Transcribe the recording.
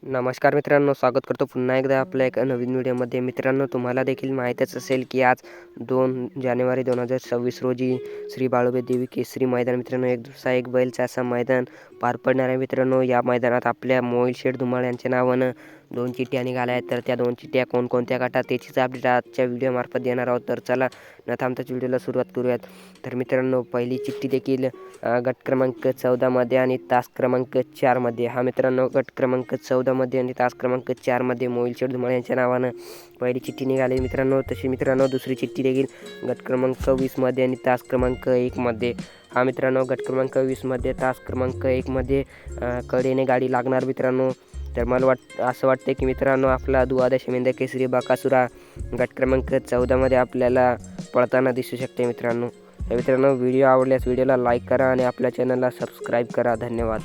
नमस्कार मित्रांनो, स्वागत करतो पुन्हा एकदा आपल्या एका नवीन व्हिडिओमध्ये. मित्रांनो, तुम्हाला देखील माहीतच असेल की आज 2 जानेवारी 2026 रोजी श्री बाळूमाई देवी केसरी मैदान मित्रांनो, एक दिवसा एक बैलचा असं मैदान पार पडणार आहे मित्रांनो. या मैदानात आपल्या मोहिल शेठ धुमाळ यांच्या नावानं 2 चिठ्ठ्या निघाल्या आहेत. तर त्या 2 चिठ्ठ्या कोणकोणत्या गटात त्याचीच अपडेट आजच्या व्हिडिओमार्फत देणार आहोत. तर चला न थांबताच व्हिडिओला सुरुवात करूयात. तर मित्रांनो, पहिली चिठ्ठी देखील गट क्रमांक 14 मध्ये आणि तास क्रमांक 4 मध्ये. हा मित्रांनो, गट क्रमांक 14 मध्ये आणि तास क्रमांक 4 मध्ये मोहिल शेठ धुमाळ यांच्या नावानं पहिली चिठ्ठी निघाली मित्रांनो. तशी मित्रांनो, दुसरी चिठ्ठी देखील गट क्रमांक 20 मध्ये आणि तास क्रमांक 1 मध्ये. हा मित्रांनो, गट क्रमांक 20 मध्ये तास क्रमांक 1 मध्ये कडेने गाडी लागणार मित्रांनो. तर मला असं वाटतं की मित्रांनो, आपला द्वादशमिंद केसरी बकासुरा गट क्रमांक 14 मध्ये आपल्याला पळताना दिसू शकते मित्रांनो. तर मित्रांनो, व्हिडिओ आवडल्यास व्हिडिओला लाईक करा आणि आपल्या चॅनलला सबस्क्राईब करा. धन्यवाद.